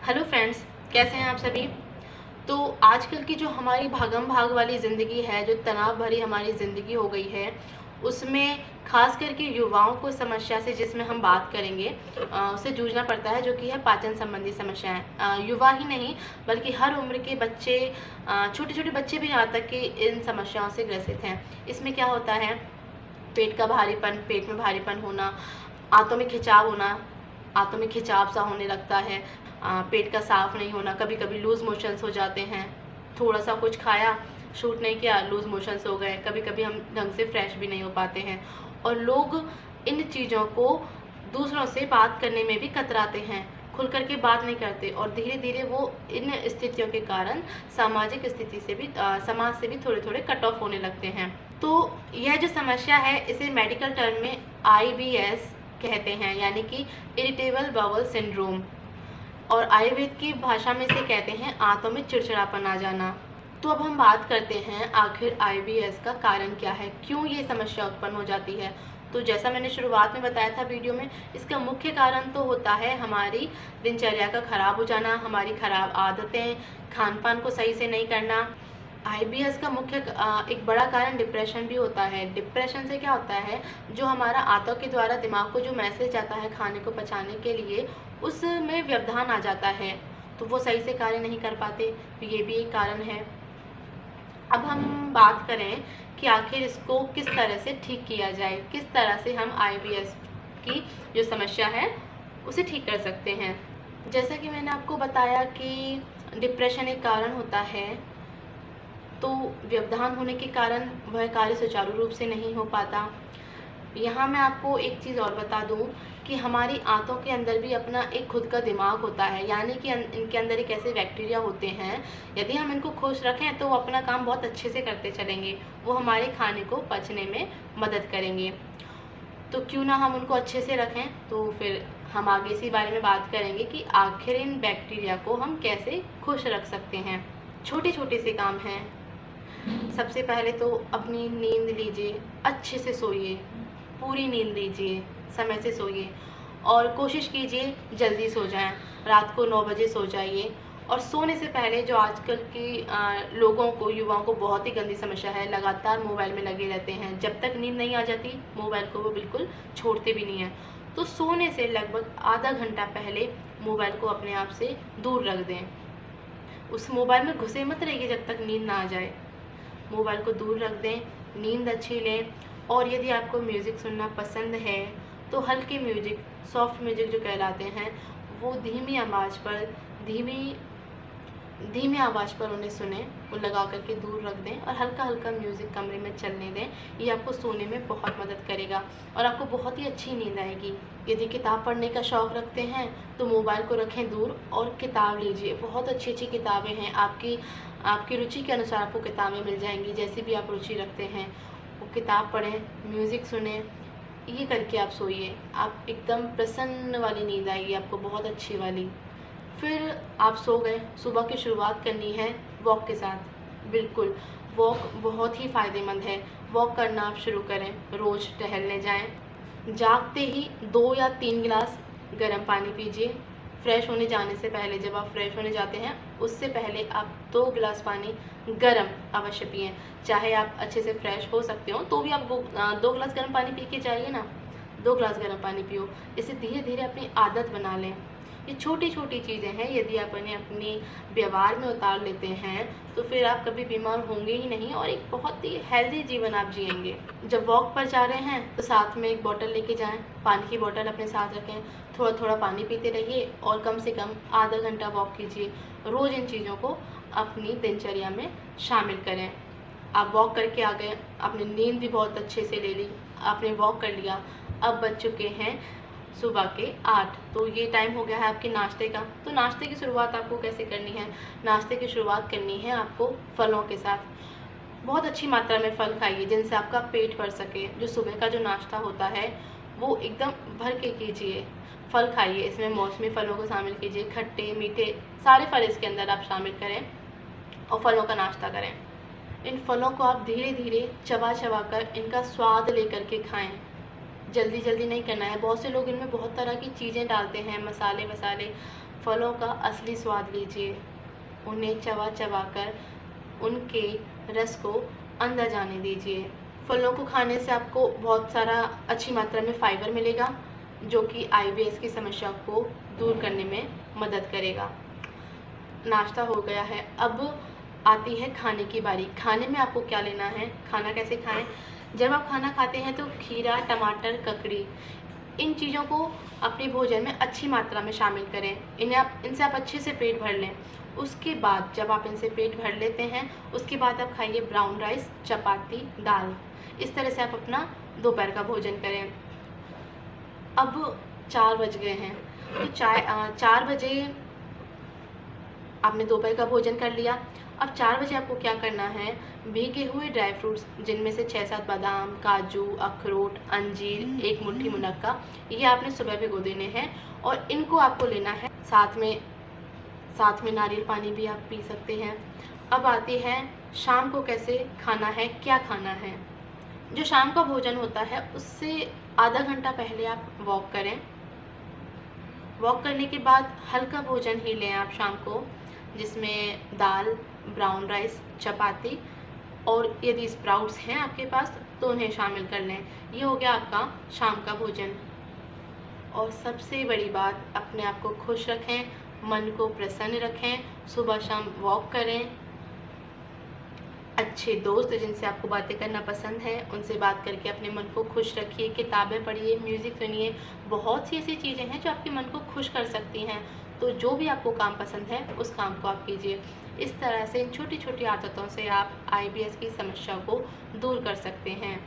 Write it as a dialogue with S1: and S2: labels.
S1: Hello friends, कैसे हैं आप सभी। तो आजकल की जो हमारी भागम भाग वाली ज़िंदगी है, जो तनाव भरी हमारी ज़िंदगी हो गई है, उसमें खास करके युवाओं को समस्या से जिसमें हम बात करेंगे उससे जूझना पड़ता है, जो कि है पाचन संबंधी समस्याएं। युवा ही नहीं बल्कि हर उम्र के बच्चे, छोटे छोटे बच्चे भी यहाँ तक कि इन समस्याओं से ग्रसित हैं। इसमें क्या होता है, पेट का भारीपन, पेट में भारीपन होना, आंतों में खिंचाव होना, आंतों में खिंचाव सा होने लगता है, पेट का साफ नहीं होना, कभी कभी लूज़ मोशंस हो जाते हैं, थोड़ा सा कुछ खाया, शूट नहीं किया, लूज़ मोशंस हो गए, कभी कभी हम ढंग से फ्रेश भी नहीं हो पाते हैं। और लोग इन चीज़ों को दूसरों से बात करने में भी कतराते हैं, खुल करके बात नहीं करते, और धीरे धीरे वो इन स्थितियों के कारण सामाजिक स्थिति से भी, समाज से भी थोड़े थोड़े कट ऑफ होने लगते हैं। तो यह जो समस्या है, इसे मेडिकल टर्म में IBS कहते हैं, यानी कि इरिटेबल बाउल सिंड्रोम, और आयुर्वेद की भाषा में इसे कहते हैं आंतों में चिड़चिड़ापन आ जाना। तो अब हम बात करते हैं आखिर IBS का कारण क्या है, क्यों ये समस्या उत्पन्न हो जाती है। तो जैसा मैंने शुरुआत में बताया था वीडियो में, इसका मुख्य कारण तो होता है हमारी दिनचर्या का खराब हो जाना, हमारी खराब आदतें, खान पान को सही से नहीं करना। IBS का मुख्य एक बड़ा कारण डिप्रेशन भी होता है। डिप्रेशन से क्या होता है, जो हमारा आंतों के द्वारा दिमाग को जो मैसेज आता है खाने को पचाने के लिए, उसमें व्यवधान आ जाता है, तो वो सही से कार्य नहीं कर पाते, तो ये भी एक कारण है। अब हम बात करें कि आखिर इसको किस तरह से ठीक किया जाए, किस तरह से हम IBS की जो समस्या है उसे ठीक कर सकते हैं। जैसा कि मैंने आपको बताया कि डिप्रेशन एक कारण होता है, तो व्यवधान होने के कारण वह कार्य सुचारू रूप से नहीं हो पाता। यहाँ मैं आपको एक चीज़ और बता दूँ कि हमारी आंतों के अंदर भी अपना एक खुद का दिमाग होता है, यानी कि इनके अंदर एक ऐसे बैक्टीरिया होते हैं, यदि हम इनको खुश रखें तो वो अपना काम बहुत अच्छे से करते चलेंगे, वो हमारे खाने को पचने में मदद करेंगे। तो क्यों ना हम उनको अच्छे से रखें। तो फिर हम आगे इसी बारे में बात करेंगे कि आखिर इन बैक्टीरिया को हम कैसे खुश रख सकते हैं। छोटे छोटे से काम हैं। सबसे पहले तो अपनी नींद लीजिए, अच्छे से सोइए, पूरी नींद लीजिए, समय से सोइए, और कोशिश कीजिए जल्दी सो जाएं। रात को 9 बजे सो जाइए। और सोने से पहले जो आजकल की लोगों को, युवाओं को बहुत ही गंदी समस्या है, लगातार मोबाइल में लगे रहते हैं। जब तक नींद नहीं आ जाती मोबाइल को वो बिल्कुल छोड़ते भी नहीं हैं। तो सोने से लगभग आधा घंटा पहले मोबाइल को अपने आप से दूर रख दें। उस मोबाइल में घुसे मत रहिए जब तक नींद ना आ जाए। मोबाइल को दूर रख दें, नींद अच्छी लें। और यदि आपको म्यूज़िक सुनना पसंद है तो हल्के म्यूजिक, सॉफ्ट म्यूजिक जो कहलाते हैं, वो धीमी आवाज़ पर उन्हें सुने, वो लगा करके दूर रख दें और हल्का हल्का म्यूज़िक कमरे में चलने दें। ये आपको सोने में बहुत मदद करेगा और आपको बहुत ही अच्छी नींद आएगी। यदि किताब पढ़ने का शौक़ रखते हैं तो मोबाइल को रखें दूर और किताब लीजिए। बहुत अच्छी अच्छी किताबें हैं, आपकी रुचि के अनुसार आपको किताबें मिल जाएंगी, जैसी भी आप रुचि रखते हैं वो किताब पढ़ें, म्यूज़िक सुने। ये करके आप सोइए, आप एकदम प्रसन्न वाली नींद आएगी आपको, बहुत अच्छी वाली। फिर आप सो गए, सुबह की शुरुआत करनी है वॉक के साथ। बिल्कुल, वॉक बहुत ही फ़ायदेमंद है। वॉक करना आप शुरू करें, रोज़ टहलने जाएं। जागते ही 2 या 3 गिलास गर्म पानी पीजिए। फ्रेश होने जाने से पहले, जब आप फ्रेश होने जाते हैं उससे पहले आप 2 गिलास पानी गर्म अवश्य पिएँ। चाहे आप अच्छे से फ्रेश हो सकते हो तो भी आप 2 गिलास गर्म पानी पी के जाइए ना, 2 गिलास गर्म पानी पियो। इसे धीरे धीरे अपनी आदत बना लें। ये छोटी छोटी चीज़ें हैं, यदि आप इन्हें अपनी व्यवहार में उतार लेते हैं तो फिर आप कभी बीमार होंगे ही नहीं और एक बहुत ही हेल्दी जीवन आप जिएंगे। जब वॉक पर जा रहे हैं तो साथ में एक बोतल लेके जाएं, पानी की बोतल अपने साथ रखें, थोड़ा थोड़ा पानी पीते रहिए और कम से कम आधा घंटा वॉक कीजिए। रोज़ इन चीज़ों को अपनी दिनचर्या में शामिल करें। आप वॉक करके आ गए, आपने नींद भी बहुत अच्छे से ले ली, आपने वॉक कर लिया, अब बज चुके हैं सुबह के 8, तो ये टाइम हो गया है आपके नाश्ते का। तो नाश्ते की शुरुआत आपको कैसे करनी है? नाश्ते की शुरुआत करनी है आपको फलों के साथ। बहुत अच्छी मात्रा में फल खाइए जिनसे आपका पेट भर सके। जो सुबह का जो नाश्ता होता है वो एकदम भर के कीजिए। फल खाइए, इसमें मौसमी फलों को शामिल कीजिए, खट्टे मीठे सारे फल इसके अंदर आप शामिल करें और फलों का नाश्ता करें। इन फलों को आप धीरे धीरे चबा चबा कर इनका स्वाद लेकर के खाएं। जल्दी जल्दी नहीं करना है। बहुत से लोग इनमें बहुत तरह की चीज़ें डालते हैं, मसाले फलों का असली स्वाद लीजिए, उन्हें चबा चबा कर उनके रस को अंदर जाने दीजिए। फलों को खाने से आपको बहुत सारा अच्छी मात्रा में फाइबर मिलेगा, जो कि IBS की समस्या को दूर करने में मदद करेगा। नाश्ता हो गया है, अब आती है खाने की बारी। खाने में आपको क्या लेना है, खाना कैसे खाएं। जब आप खाना खाते हैं तो खीरा, टमाटर, ककड़ी, इन चीज़ों को अपने भोजन में अच्छी मात्रा में शामिल करें। इनसे आप अच्छे से पेट भर लें। उसके बाद जब आप इनसे पेट भर लेते हैं, उसके बाद आप खाइए ब्राउन राइस, चपाती, दाल। इस तरह से आप अपना दोपहर का भोजन करें। अब 4 बज गए हैं, तो 4 बजे आपने दोपहर का भोजन कर लिया। अब 4 बजे आपको क्या करना है, भीगे हुए ड्राई फ्रूट्स, जिनमें से 6-7 बादाम, काजू, अखरोट, अंजीर, एक मुट्ठी मुनक्का, ये आपने सुबह भिगो देने हैं और इनको आपको लेना है। साथ में नारियल पानी भी आप पी सकते हैं। अब आती है शाम को कैसे खाना है, क्या खाना है। जो शाम का भोजन होता है उससे आधा घंटा पहले आप वॉक करें। वॉक करने के बाद हल्का भोजन ही लें आप शाम को, जिसमें दाल, ब्राउन राइस, चपाती और यदि स्प्राउट्स हैं आपके पास तो उन्हें शामिल कर लें। ये हो गया आपका शाम का भोजन। और सबसे बड़ी बात, अपने आप को खुश रखें, मन को प्रसन्न रखें, सुबह शाम वॉक करें। अच्छे दोस्त जिनसे आपको बातें करना पसंद है उनसे बात करके अपने मन को खुश रखिए, किताबें पढ़िए, म्यूज़िक सुनिए। बहुत सी ऐसी चीज़ें हैं जो आपके मन को खुश कर सकती हैं। तो जो भी आपको काम पसंद है उस काम को आप कीजिए। इस तरह से इन छोटी छोटी आदतों से आप IBS की समस्या को दूर कर सकते हैं।